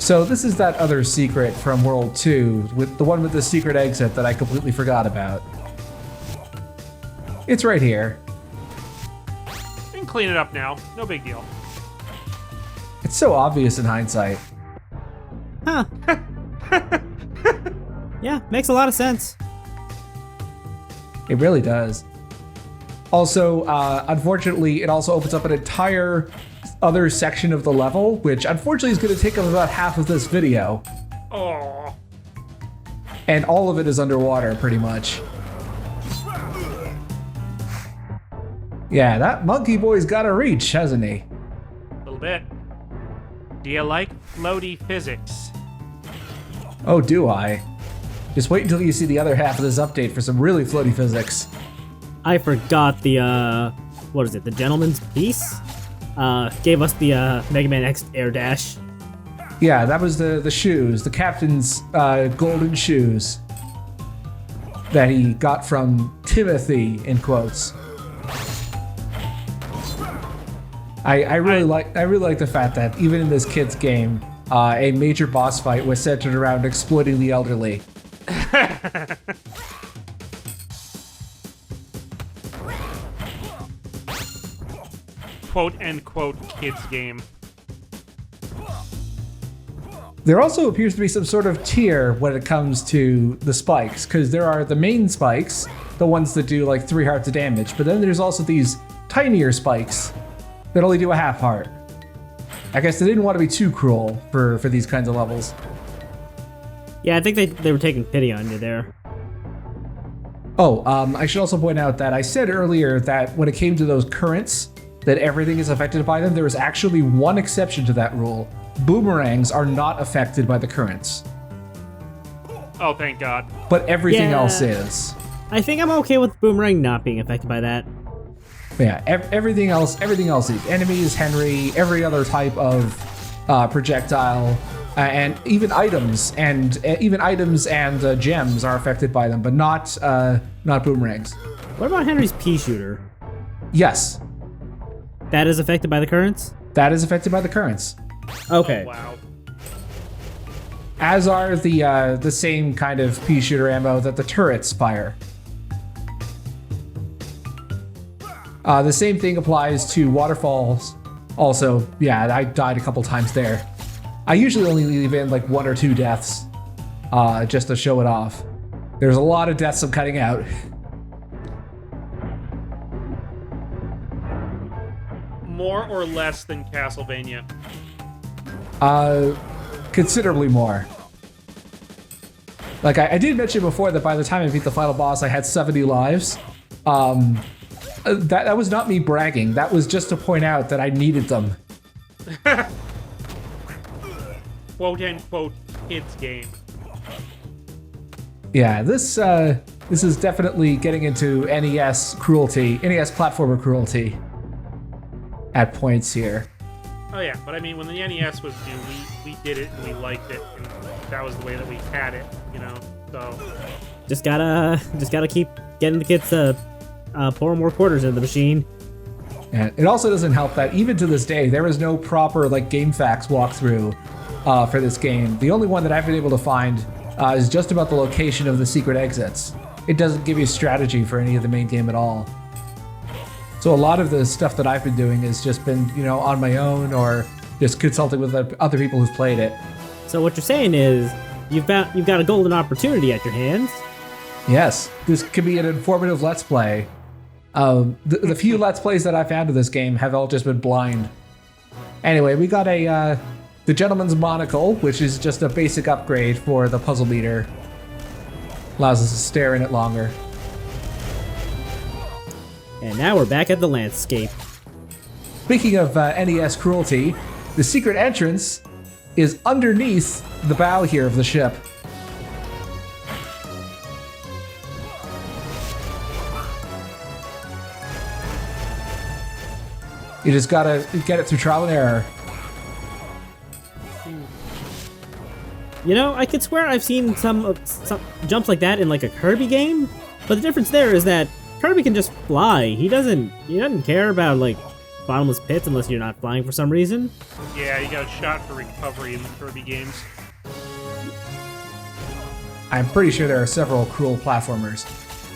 So this is that other secret from World 2, with the one with the secret exit that I completely forgot about. It's right here. We can clean it up now. No big deal. It's so obvious in hindsight. Huh. Yeah, makes a lot of sense. It really does. Also, unfortunately, it also opens up an entire other section of the level, which unfortunately is going to take up about half of this video. Oh. And all of it is underwater, pretty much. Yeah, that monkey boy's got a reach, hasn't he? A little bit. Do you like floaty physics? Oh, do I? Just wait until you see the other half of this update for some really floaty physics. I forgot the, what is it, the Gentleman's Piece? Gave us the Mega Man X Air Dash. Yeah, that was the shoes, the captain's golden shoes that he got from Timothy, in quotes. I really like the fact that even in this kid's game, a major boss fight was centered around exploiting the elderly. Quote unquote kids game. There also appears to be some sort of tier when it comes to the spikes, because there are the main spikes, the ones that do like 3 hearts of damage, but then there's also these tinier spikes that only do a half heart. I guess they didn't want to be too cruel for these kinds of levels. Yeah, I think they were taking pity on you there. Oh, I should also point out that I said earlier that when it came to those currents, that everything is affected by them. There is actually one exception to that rule. Boomerangs are not affected by the currents. Oh, thank God. But everything Yeah. else is. I think I'm okay with Boomerang not being affected by that. Yeah, everything else is. Enemies, Henry, every other type of projectile, and even items and gems are affected by them, but not boomerangs. What about Henry's pea shooter? Yes, That is affected by the currents? that is affected by the currents. Okay. Oh, wow. As are the same kind of pea shooter ammo that the turrets fire. The same thing applies to waterfalls. Also, yeah, I died a couple times there. I usually only leave in like 1 or 2 deaths, just to show it off. There's a lot of deaths I'm cutting out. More or less than Castlevania. Considerably more. Like I did mention before that by the time I beat the final boss, I had 70 lives. That was not me bragging. That was just to point out that I needed them. Quote unquote kids game. Yeah, this is definitely getting into NES cruelty, NES platformer cruelty at points here. Oh yeah, but I mean, when the NES was new, we did it and we liked it, and that was the way that we had it, you know. So Just gotta keep getting the kids to pour more quarters into the machine. And it also doesn't help that even to this day, there is no proper like GameFAQs walkthrough for this game. The only one that I've been able to find is just about the location of the secret exits. It doesn't give you strategy for any of the main game at all. So a lot of the stuff that I've been doing has just been, on my own or just consulting with other people who've played it. So what you're saying is you've got a golden opportunity at your hands. Yes, this could be an informative Let's Play. The few Let's Plays that I found of this game have all just been blind. Anyway, we got the Gentleman's Monocle, which is just a basic upgrade for the puzzle meter. Allows us to stare in it longer. And now we're back at the landscape. Speaking of NES cruelty, the secret entrance is underneath the bow here of the ship. You just gotta get it through trial and error. I could swear I've seen some jumps like that in like a Kirby game, but the difference there is that Kirby can just fly. He doesn't care about like bottomless pits unless you're not flying for some reason. Yeah, you got a shot for recovery in the Kirby games. I'm pretty sure there are several cruel platformers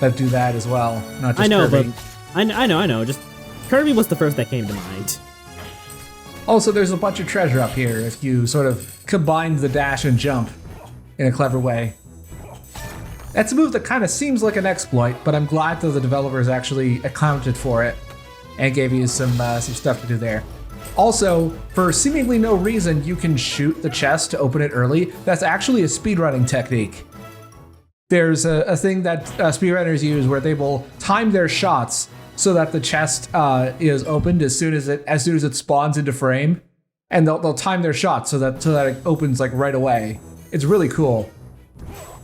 that do that as well. Not just I know, Kirby. but I know. Just Kirby was the first that came to mind. Also, there's a bunch of treasure up here if you sort of combine the dash and jump in a clever way. That's a move that kind of seems like an exploit, but I'm glad that the developers actually accounted for it and gave you some stuff to do there. Also, for seemingly no reason, you can shoot the chest to open it early. That's actually a speedrunning technique. There's a thing that speedrunners use where they will time their shots so that the chest is opened as soon as it spawns into frame, and they'll time their shots so that it opens like right away. It's really cool.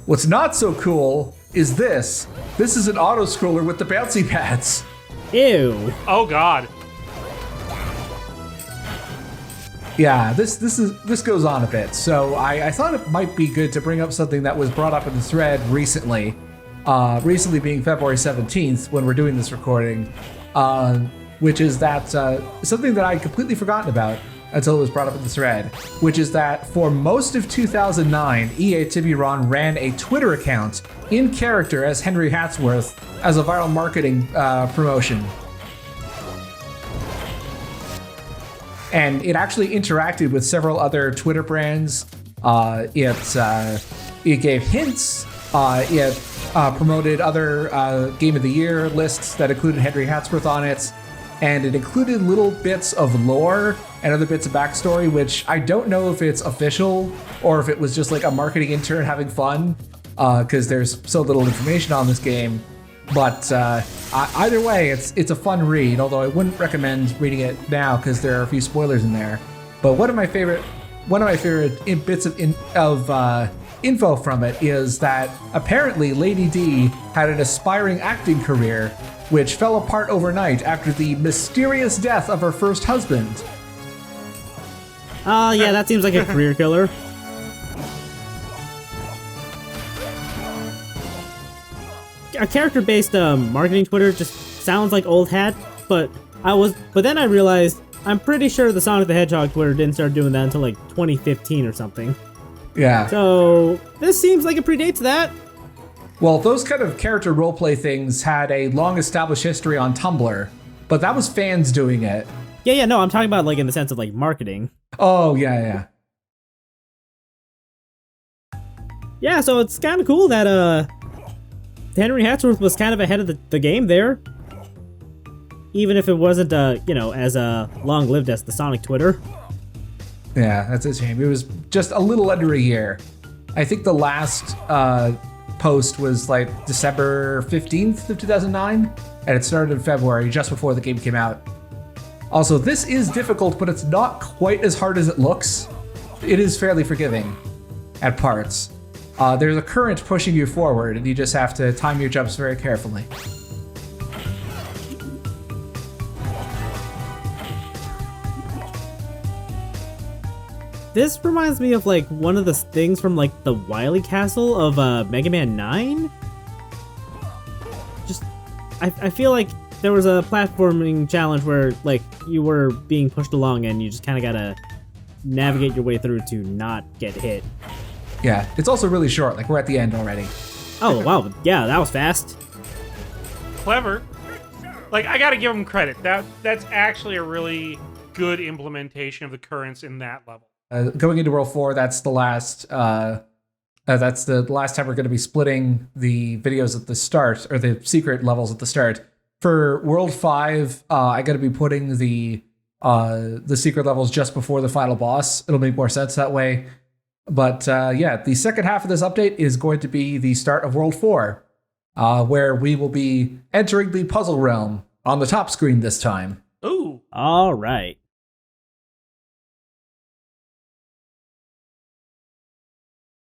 What's not so cool is this. This is an auto-scroller with the bouncy pads. Ew. Oh god. Yeah, this goes on a bit. So I thought it might be good to bring up something that was brought up in the thread recently. Recently being February 17th when we're doing this recording, which is that something that I'd completely forgotten about until it was brought up in the thread, which is that for most of 2009, EA Tiburon ran a Twitter account in character as Henry Hatsworth as a viral marketing promotion. And it actually interacted with several other Twitter brands. It gave hints. It promoted other Game of the Year lists that included Henry Hatsworth on it. And it included little bits of lore and other bits of backstory, which I don't know if it's official or if it was just like a marketing intern having fun, because there's so little information on this game. But either way, it's a fun read, although I wouldn't recommend reading it now because there are a few spoilers in there. But one of my favorite bits of info from it is that apparently Lady D had an aspiring acting career, which fell apart overnight after the mysterious death of her first husband. Yeah, that seems like a career killer. A character-based marketing Twitter just sounds like old hat, but then I realized I'm pretty sure the Sonic the Hedgehog Twitter didn't start doing that until like 2015 or something. Yeah. So this seems like it predates that. Well, those kind of character roleplay things had a long established history on Tumblr, but that was fans doing it. Yeah, no, I'm talking about like in the sense of like marketing. Oh, yeah. Yeah, so it's kind of cool that Henry Hatsworth was kind of ahead of the game there. Even if it wasn't, as long-lived as the Sonic Twitter. Yeah, that's a shame. It was just a little under a year. I think the last post was like December 15th of 2009, and it started in February, just before the game came out. Also, this is difficult, but it's not quite as hard as it looks. It is fairly forgiving at parts. There's a current pushing you forward, and you just have to time your jumps very carefully. This reminds me of like one of the things from like the Wily Castle of Mega Man 9. I feel like there was a platforming challenge where like you were being pushed along and you just kind of gotta navigate your way through to not get hit. Yeah, it's also really short, like we're at the end already. Oh, wow, yeah, that was fast. Clever. Like, I gotta give them credit. That's actually a really good implementation of the currents in that level. Going into World 4, that's the last time we're going to be splitting the videos at the start, or the secret levels at the start. For World 5, I got to be putting the secret levels just before the final boss. It'll make more sense that way. But the second half of this update is going to be the start of World 4, where we will be entering the puzzle realm on the top screen this time. Ooh. All right.